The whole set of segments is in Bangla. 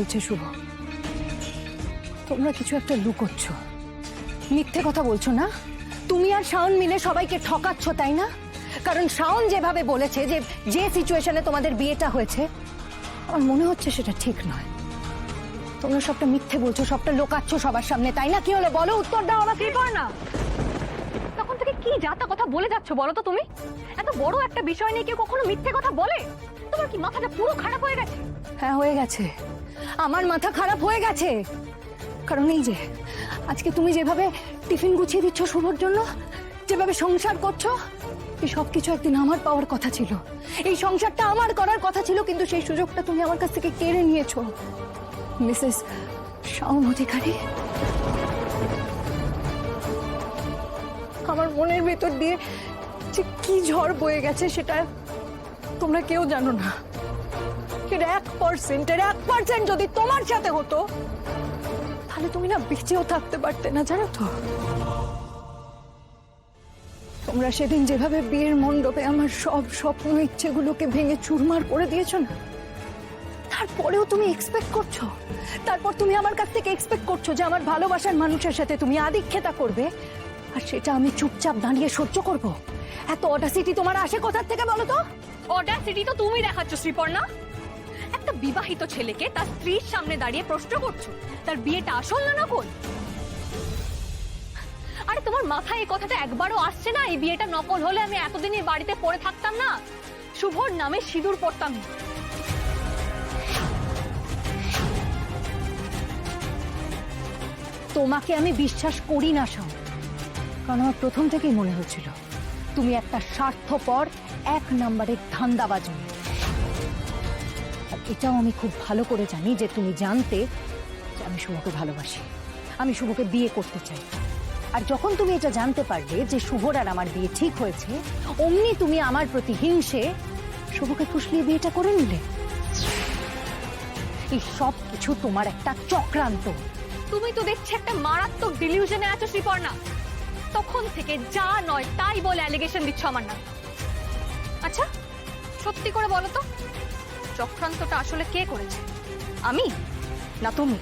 চলছে শুভ, তোমরা কিছু একটা লুকোচ্ছ, মিথ্যে কথা বলছো না? তুমি আর শাওন মিলে সবাইকে ঠকাচ্ছ, তাই না? কারণ শাওন যেভাবে বলেছে যে সিচুয়েশনে তোমাদের বিয়েটা হয়েছে, আমার মনে হচ্ছে সেটা ঠিক নয়। তোমরা সবটা মিথ্যে বলছো, সবটা লোকাচ্ছ সবার সামনে, তাই না? কি হলো বলো, উত্তর দাও আমাকে। কর না, তখন থেকে কি যাতা কথা বলে যাচ্ছ বলো তো তুমি? এত বড় একটা বিষয় নিয়ে কেউ কখনো মিথ্যে কথা বলে? তোমার কি মাথাটা পুরো খারাপ হয়ে গেছে? হ্যাঁ, হয়ে গেছে, আমার মাথা খারাপ হয়ে গেছে। কারণ এই যে আজকে তুমি যেভাবে টিফিন গুছিয়ে দিচ্ছ শুভর জন্য, যেভাবে সংসার করছো, এই সবকিছু একদিন আমার পাওয়ার কথা ছিল, এই সংসারটা আমার করার কথা ছিল, কিন্তু সেই সুযোগটা তুমি আমার কাছ থেকে কেড়ে নিয়েছো। মিসেস শাওন অধিকারী, আমার মনের ভেতর দিয়ে যে কি ঝড় বয়ে গেছে সেটা তোমরা কেউ জানো না। এর 1% যদি তোমার সাথে হতো, তাহলে তুমি না বেঁচেও থাকতে পারতে না, জানো তো? তোমরা সেদিন যেভাবে বিয়ের মণ্ডপে আমার সব স্বপ্ন ইচ্ছেগুলোকে ভেঙে চুরমার করে দিয়েছো না, তারপরেও তুমি এক্সপেক্ট করছো, তারপর তুমি আমার কাছ থেকে এক্সপেক্ট করছো যে আমার ভালোবাসার মানুষের সাথে তুমি আদিক্ষেতা করবে, আর সেটা আমি চুপচাপ দাঁড়িয়ে সহ্য করব? এত অডাসিটি তোমার আসে কোথা থেকে বলো তো? অডাসিটি তো তুমি দেখাচ্ছ শ্রীপর্ণা। একটা বিবাহিত ছেলেকে তার স্ত্রীর সামনে দাঁড়িয়ে প্রশ্ন করছো তার বিয়েটা আসল না নকল। আরে তোমার মাথায় এই কথাটা একবারও আসছে না এই বিয়েটা নকল হলে আমি এতদিন এই বাড়িতে পড়ে থাকতাম না, শুভর নামে সিঁদুর পড়তাম না? তোমাকে আমি বিশ্বাস করি না শাওন, কারণ আমার প্রথম থেকেই মনে হচ্ছিল তুমি একটা স্বার্থপর 1 নম্বরের ধান্দাবাজ মেয়ে। আর এটাও আমি খুব ভালো করে জানি যে তুমি জানতে যে আমি শুভকে ভালোবাসি, আমি শুভকে বিয়ে করতে চাই। আর যখন তুমি এটা জানতে পারলে যে শুভর আর আমার বিয়ে ঠিক হয়েছে, অমনি তুমি আমার প্রতি হিংসে শুভকে ফুসলিয়ে বিয়েটা করে নিলে। এই সব কিছু তোমার একটা চক্রান্ত। তুমি তো দেখছি একটা মারাত্মক ডিলিউশনে আছো শ্রীপর্ণা। তখন থেকে যা নয় তাই বলে অ্যালিগেশন দিচ্ছ আমার নামে। আচ্ছা সত্যি করে বলো তো, চক্রান্তটা আসলে কে করেছে, আমি না তুমি?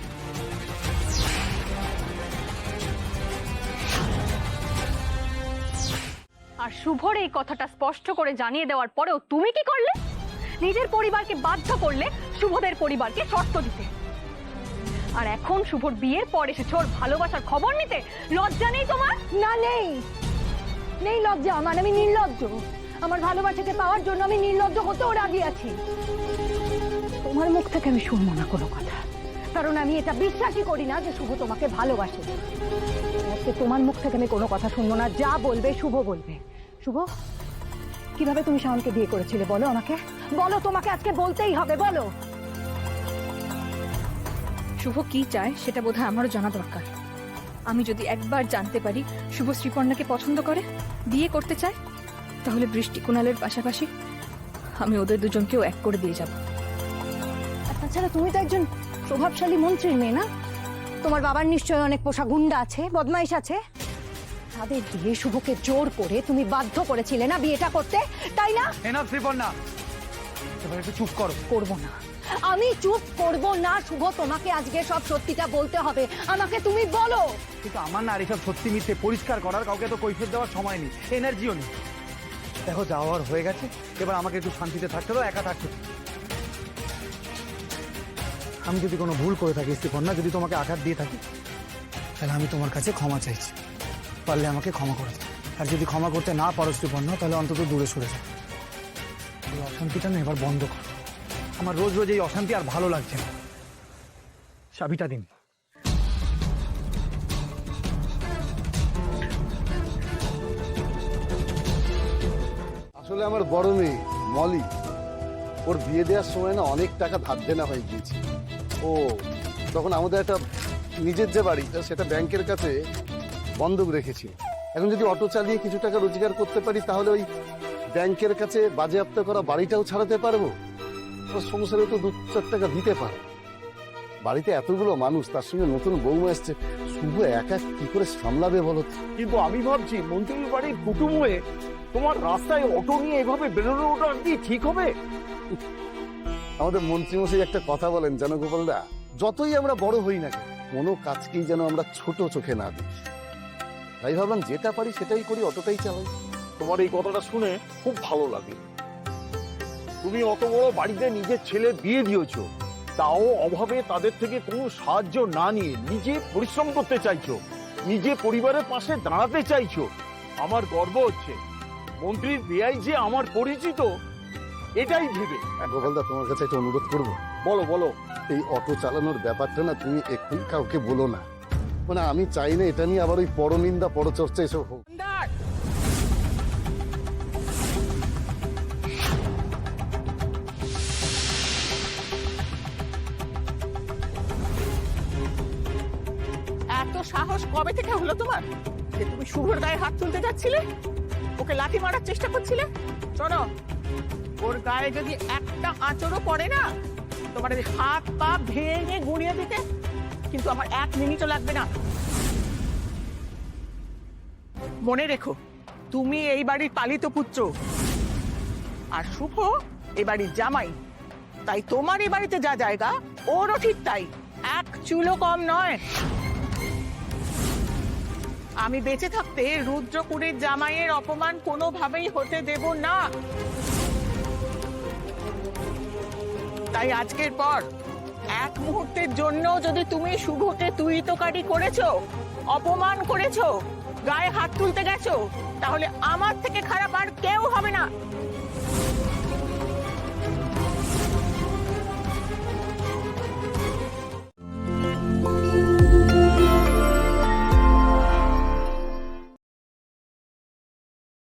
আর শুভর এই কথাটা স্পষ্ট করে জানিয়ে দেওয়ার পরেও তুমি কি করলে? নিজের পরিবারকে বাধ্য করলে শুভদের পরিবারকে শর্ত দিতে। আর এখন শুভর বিয়ের পর এসেছো ওর ভালোবাসার খবর নিতে। লজ্জা নেই তোমার? না, নেই, নেই লজ্জা আমার। আমি নির্লজ্জ, আমার ভালোবাসাকে পাওয়ার জন্য আমি নির্লজ্জ হতেও রাজি আছি। তোমার মুখ থেকে আমি শুনবো না কোনো কথা, কারণ আমি এটা বিশ্বাসই করি না যে শুভ তোমাকে ভালোবাসে। আজকে তোমার মুখ থেকে আমি কোনো কথা শুনবো না, যা বলবে শুভ বলবে। শুভ, কিভাবে তুমি শাওনকে বিয়ে করেছিলে বলো আমাকে, বলো, তোমাকে আজকে বলতেই হবে, বলো। শুভ কি চায় সেটা বোধহয় আমারও জানা দরকার। আমি যদি একবার জানতে পারি শুভ শ্রীপর্ণাকে পছন্দ করে, বিয়ে করতে চায়, তাহলে বৃষ্টি কুণালের পাশাপাশি আমি ওদের দুজনকেও এক করে দিয়ে যাব। তাছাড়া তুমি তো একজন প্রভাবশালী মন্ত্রীর মেয়ে, না? তোমার বাবার নিশ্চয়ই অনেক পোষা গুন্ডা আছে, বদমাইশ আছে। তাদের দিয়ে শুভকে জোর করে তুমি বাধ্য করেছিলে না বিয়েটা করতে, তাই না? এনাফ শ্রীপর্ণা, এবার একটু চুপ করো। করবো না, আমি চুপ করব না। শুভ, তোমাকে আজকে সব সত্যিটা বলতে হবে আমাকে, তুমি বলো। কিন্তু আমার না আর এসব সত্যি মিথ্যে পরিষ্কার করার কাউকে তো কৈফিয়ত দেওয়ার সময় নেই, এনার্জিও নেই। দেখো যাওয়ার হয়ে গেছে, এবার আমাকে একটু শান্তিতে থাকতে দাও, একা থাকতে। আমি যদি কোনো ভুল করে থাকি শ্রীপর্ণা, যদি তোমাকে আঘাত দিয়ে থাকি, তাহলে আমি তোমার কাছে ক্ষমা চাইছি। পারলে আমাকে ক্ষমা করে দাও। আর যদি ক্ষমা করতে না পারো শ্রীপর্ণা, তাহলে অন্তত দূরে সরে যাও। এই অশান্তিটা না এবার বন্ধ করো। আমার রোজ রোজ এই অশান্তি আর ভালো লাগছে না। চাবিটা দিন। আসলে আমার বড় মেয়ে মলি, ওর বিয়ে দেওয়ার সময় না অনেক টাকা ধার দেনা হয়ে গিয়েছে। ও তখন আমাদের একটা নিজের যে বাড়িটা সেটা ব্যাংকের কাছে বন্ধক রেখেছিল। এখন যদি অটো চালিয়ে কিছু টাকা রোজগার করতে পারি, তাহলে ওই ব্যাংকের কাছে বাজেয়াপ্ত করা বাড়িটাও ছাড়াতে পারবো। ওর সংসারে তো 2-4 টাকা দিতে পারো। বাড়িতে এতগুলো মানুষ, তার সঙ্গে নতুন বৌমা এসছে, শুভ একা কি করে সামলাবে বলো? কিন্তু আমি ভাবছি মন্ত্রীর বাড়ির কুটুম হয়ে তোমার রাস্তায় অটো নিয়ে এভাবে বেরোনোটা কি ঠিক হবে? আমাদের মন্ত্রীমশাই একটা কথা বলেন জানো গোপালদা, যতই আমরা বড় হই না কেন, কোনো কাজকেই যেন আমরা ছোট চোখে না দিই। তাই ভাবলাম যেটা পারি সেটাই করি, অতটাই চালাই। তোমার এই কথাটা শুনে খুব ভালো লাগে। তুমি অত বড় বাড়িতে নিজের ছেলে বিয়ে দিয়েছো, তাও অভাবে তাদের থেকে কোনো সাহায্য না নিয়ে নিজে পরিশ্রম করতে চাইছো, নিজে পরিবারের পাশে দাঁড়াতে চাইছো। আমার গর্ব হচ্ছে মন্ত্রীর বেয়াই যে আমার পরিচিত, এটাই ভেবে। গোপালদা, তোমার কাছে একটা অনুরোধ করবো। বলো বলো। এই অটো চালানোর ব্যাপারটা না তুমি এক্ষুনি কাউকে বলো না। মানে আমি চাই না এটা নিয়ে আবার ওই পরনিন্দা পরচর্চা এসব হোক। এত সাহস কবে থেকে হলো তোমার যে তুমি শুভর গায়ে হাত তুলতে যাচ্ছিলে, ওকে লাথি মারার চেষ্টা করছিলে? শোনো, ওর গায়ে যদি একটা আঁচড়ও পড়ে না, তোমার এই হাত পা ভেঙে গুঁড়িয়ে দিতে কিন্তু আমার 1 মিনিটও লাগবে না। মনে রেখো, তুমি এই বাড়ির পালিত পুত্র, আর শুভ এই বাড়ির জামাই। তাই তোমার এই বাড়িতে যা জায়গা, ওরও ঠিক তাই, 1 চুলও কম নয়। আমি বেঁচে থাকতে রুদ্রপুরের জামাইয়ের অপমান কোনোভাবেই হতে দেব না। তাই আজকের পর 1 মুহূর্তের জন্য যদি তুমি শুভকে তুই তোকারি করেছো, অপমান করেছো, গায়ে হাত তুলতে গেছো, তাহলে আমার থেকে খারাপ আর কেউ হবে না।